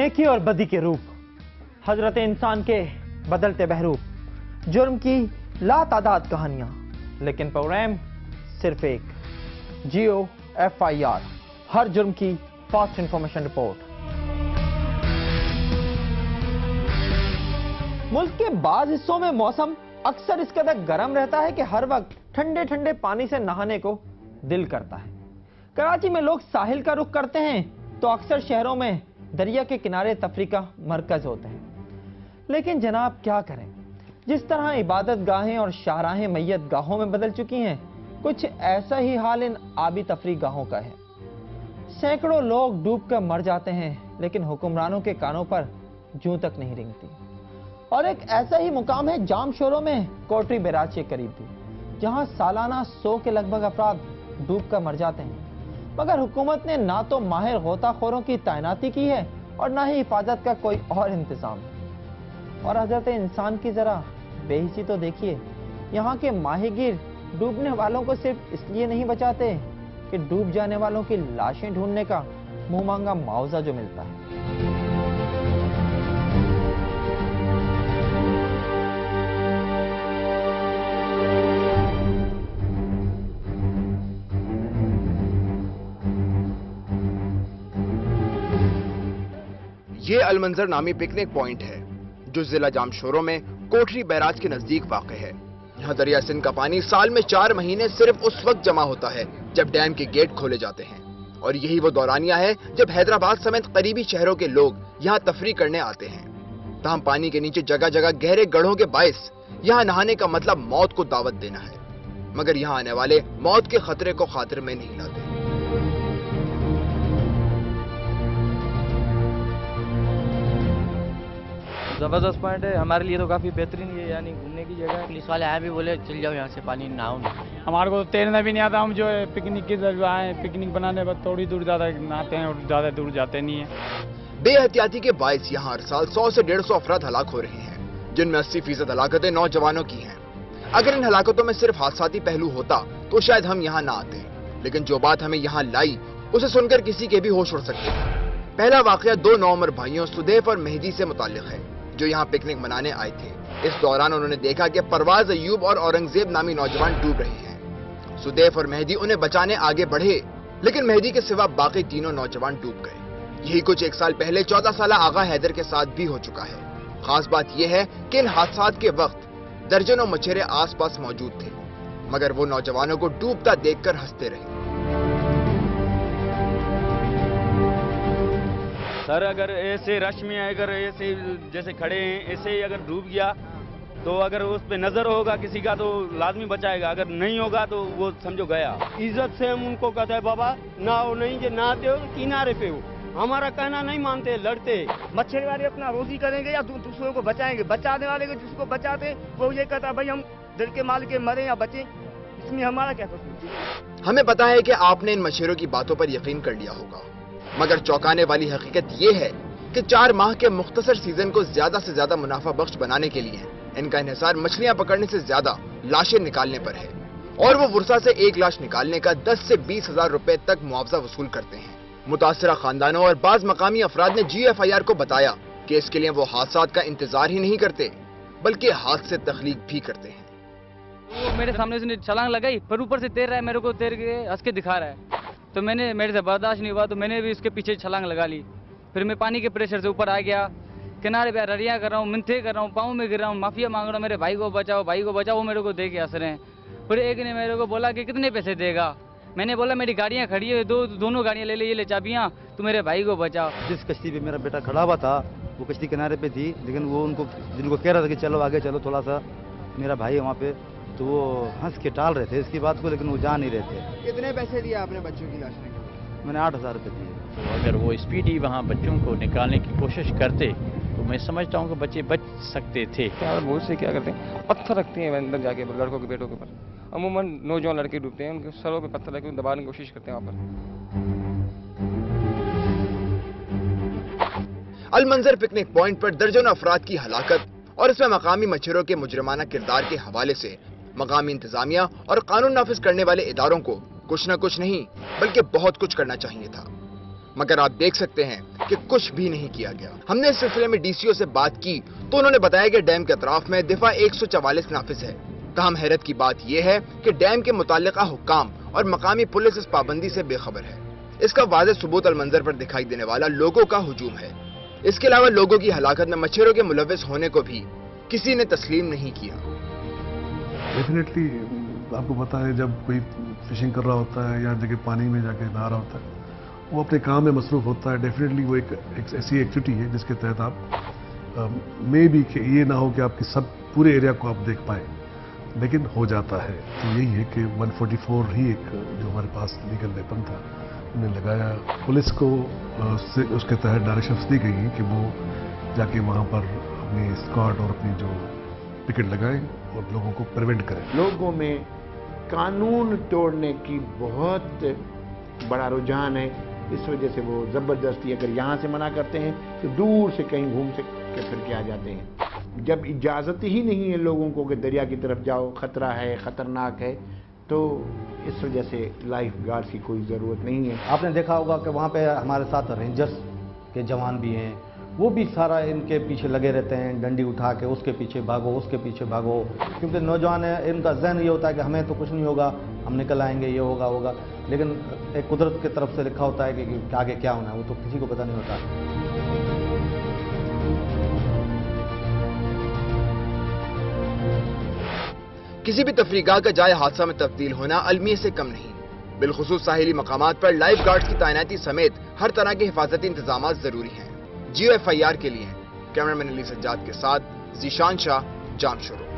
नेकी और बदी के रूप, हजरत इंसान के बदलते बहरूप, जुर्म की लातादाद कहानियां, लेकिन प्रोग्राम सिर्फ एक, जियो FIR, हर जुर्म की फास्ट इंफॉर्मेशन रिपोर्ट। मुल्क के बाज़ हिस्सों में मौसम अक्सर इस कदर गर्म रहता है कि हर वक्त ठंडे ठंडे पानी से नहाने को दिल करता है। कराची में लोग साहिल का रुख करते हैं तो अक्सर शहरों में दरिया के किनारे तफरी का मरकज होते हैं। लेकिन जनाब क्या करें, जिस तरह इबादत गाहें और शाहराहें मैयत गाहों में बदल चुकी हैं, कुछ ऐसा ही हाल इन आबी तफरी गाहों का है। सैकड़ों लोग डूब कर मर जाते हैं, लेकिन हुक्मरानों के कानों पर जूं तक नहीं रेंगती। और एक ऐसा ही मुकाम है जामशोरों में कोटरी बैराज के करीब भी, जहां सालाना 100 के लगभग अफराद डूब कर मर जाते हैं, मगर हुकूमत ने ना तो माहिर गोताखोरों की तैनाती की है और ना ही हिफाजत का कोई और इंतजाम। और हजरत इंसान की जरा बेहिसी तो देखिए, यहाँ के माहिगीर डूबने वालों को सिर्फ इसलिए नहीं बचाते कि डूब जाने वालों की लाशें ढूंढने का मुंह मांगा मुआवजा जो मिलता है। ये अलमंजर नामी पिकनिक पॉइंट है जो जिला जामशोरों में कोटरी बैराज के नजदीक वाक़ है। यहाँ दरिया सिंध का पानी साल में 4 महीने सिर्फ उस वक्त जमा होता है जब डैम के गेट खोले जाते हैं, और यही वो दौरानिया है जब हैदराबाद समेत करीबी शहरों के लोग यहाँ तफरी करने आते हैं। तमाम पानी के नीचे जगह जगह गहरे गड्ढों के बायस यहाँ नहाने का मतलब मौत को दावत देना है, मगर यहाँ आने वाले मौत के खतरे को खातिर में नहीं लाते। जबरदस्त पॉइंट है, हमारे लिए तो काफी बेहतरीन है, यानी घूमने की जगह है। पुलिस वाले आए भी बोले चल जाओ यहाँ से, पानी नहाओ नहीं। हमारे को तो तैरना भी नहीं आता, हम जो है पिकनिक की तरफ आए, पिकनिक बनाने पर थोड़ी दूर ज्यादा नहाते हैं और ज्यादा दूर जाते नहीं है। बेहतियाती के बायस यहाँ हर साल 100 से 150 अफराद हलाक हो रहे हैं, जिनमें 80% हलाकतें नौजवानों की हैं। अगर इन हलाकतों में सिर्फ हादसाती पहलू होता तो शायद हम यहाँ ना आते, लेकिन जो बात हमें यहाँ लाई उसे सुनकर किसी के भी होश उड़ सकते हैं। पहला वाकया 2 नौउम्र भाइयों सुदैफ और मेहदी से मुताल्लिक है, जो यहाँ पिकनिक मनाने आए थे। इस दौरान उन्होंने देखा कि परवाज अयूब और औरंगजेब नामी नौजवान डूब रहे हैं। सुदैफ और मेहदी उन्हें बचाने आगे बढ़े, लेकिन मेहदी के सिवा बाकी तीनों नौजवान डूब गए। यही कुछ 1 साल पहले 14 साल आगा हैदर के साथ भी हो चुका है। खास बात यह है कि इन हादसात के वक्त दर्जनों मछेरे आसपास मौजूद थे, मगर वो नौजवानों को डूबता देखकर हंसते रहे। सर अगर ऐसे रश में अगर ऐसे जैसे खड़े हैं, ऐसे ही अगर डूब गया तो अगर उस पे नजर होगा किसी का तो लाजमी बचाएगा, अगर नहीं होगा तो वो समझो गया। इज्जत से हम उनको कहते हैं बाबा ना हो, नहीं जो नहाते हो किनारे पे हो, हमारा कहना नहीं मानते, लड़ते। मच्छर वाले अपना रोजी करेंगे या दूसरों को बचाएंगे, बचाने वाले को जिसको बचाते वो ये कहता भाई हम दिल के माल के मरे या बचे, इसमें हमारा क्या कसूर। हमें पता है कि आपने इन मछेरों की बातों पर यकीन कर लिया होगा, मगर चौंकाने वाली हकीकत ये है कि 4 माह के मुख्तसर सीजन को ज्यादा से ज्यादा मुनाफा बख्श बनाने के लिए इनका इन्हिसार मछलियां पकड़ने से ज्यादा लाशें निकालने पर है, और वो वुरसा से 1 लाश निकालने का 10 से 20 हजार रुपए तक मुआवजा वसूल करते हैं। मुतासरा खानदानों और बाज मकामी अफराद ने GFIR को बताया कि इसके लिए वो हादसात का इंतजार ही नहीं करते, बल्कि हादसे तख्लीक भी करते हैं। वो मेरे सामने उसने छलांग लगाई, पर ऊपर से तैर रहा है, मेरे को तैर के हंस के दिखा रहा है, तो मेरे से बर्दाश्त नहीं हुआ, तो मैंने भी उसके पीछे छलांग लगा ली। फिर मैं पानी के प्रेशर से ऊपर आ गया, किनारे पे रड़ियाँ कर रहा हूँ, मिन्थे कर रहा हूँ, पाँव में गिर रहा हूँ, माफिया मांग रहा हूँ, मेरे भाई को बचाओ, भाई को बचाओ। वो मेरे को दे के हंस रहे हैं। फिर एक ने मेरे को बोला कि कितने पैसे देगा। मैंने बोला मेरी गाड़ियाँ खड़ी है, दोनों गाड़ियाँ ले ले, ये ले चाबियाँ, तो मेरे भाई को बचाओ। जिस कश्ती पे मेरा बेटा खड़ा हुआ था वो कश्ती किनारे पे थी, लेकिन वो जिनको कह रहा था कि चलो आगे चलो थोड़ा सा, मेरा भाई है वहाँ पे, तो वो हंस के टाल रहे थे इसकी बात को, लेकिन वो जा नहीं रहे थे। कितने पैसे दिए आपने बच्चों की लाश में? मैंने 8,000 रुपये दिए। तो अगर वो स्पीडी वहाँ बच्चों को निकालने की कोशिश करते तो मैं समझता हूँ कि बच्चे बच सकते थे। बहुत से क्या करते हैं, पत्थर रखते हैं अंदर जाके लड़कों के पेटों के ऊपर। अमूमन नौजवान लड़के डूबते हैं, उनके सरों पे पत्थर रख के दबाने की कोशिश करते हैं वहाँ पर। अलमंजर पिकनिक पॉइंट पर दर्जनों अफराद की हलाकत और इसमें मकामी मच्छरों के मुजरमाना किरदार के हवाले से मकामी इंतजामिया और कानून नाफिज करने वाले इदारों को कुछ न कुछ नहीं बल्कि बहुत कुछ करना चाहिए था। मगर आप देख सकते हैं कि कुछ भी नहीं किया गया। हमने इस सिलसिले में डीसीओ से बात की तो उन्होंने बताया कि डैम के अतराफ में दिफा 144 नाफिज है। ताहम हैरत की बात यह है कि डैम के मुताल्लिका हुक्काम और मकामी पुलिस इस पाबंदी से बेखबर है। इसका वाज़ेह सबूत अलमंजर पर दिखाई देने वाला लोगों का हुजूम है। इसके अलावा लोगों की हलाकत में मच्छरों के मुलव्विस होने को भी किसी ने तस्लीम नहीं किया। डेफिनेटली आपको पता है, जब कोई फिशिंग कर रहा होता है या जगह पानी में जाके नहा रहा होता है, वो अपने काम में मसरूफ होता है। डेफिनेटली वो एक ऐसी एक्टिविटी है जिसके तहत आप मे भी कि ये ना हो कि आपकी सब पूरे एरिया को आप देख पाए, लेकिन हो जाता है। तो यही है कि 144 ही एक जो हमारे पास लीगल वेपन था उन्हें लगाया। पुलिस को उसके तहत डायरेक्शंस दी गई हैं कि वो जाके वहाँ पर अपनी स्क्वाड और अपनी जो पिकेट लगाएं और लोगों को प्रिवेंट करें। लोगों में कानून तोड़ने की बहुत बड़ा रुझान है। इस वजह से वो ज़बरदस्ती अगर यहाँ से मना करते हैं तो दूर से कहीं घूम से के फिर के आ जाते हैं। जब इजाज़त ही नहीं है लोगों को कि दरिया की तरफ जाओ, ख़तरा है, ख़तरनाक है, तो इस वजह से लाइफ गार्ड्स की कोई ज़रूरत नहीं है। आपने देखा होगा कि वहाँ पे हमारे साथ रेंजर्स के जवान भी हैं, वो भी सारा इनके पीछे लगे रहते हैं, डंडी उठा के उसके पीछे भागो, उसके पीछे भागो, क्योंकि नौजवान है, इनका जहन ये होता है कि हमें तो कुछ नहीं होगा, हम निकल आएंगे, ये होगा, लेकिन एक कुदरत की तरफ से लिखा होता है कि आगे क्या होना है वो तो किसी को पता नहीं होता। किसी भी तफरीगाह का जाए हादसा में तब्दील होना अलमिया से कम नहीं। बिलखुसूस साहिली मकामात पर लाइफ गार्ड्स की तैनाती समेत हर तरह के हिफाजती इंतजाम जरूरी हैं। GOFIR के लिए कैमरामैन अली सज्जाद के साथ ज़ीशान शाह, जामशोरो।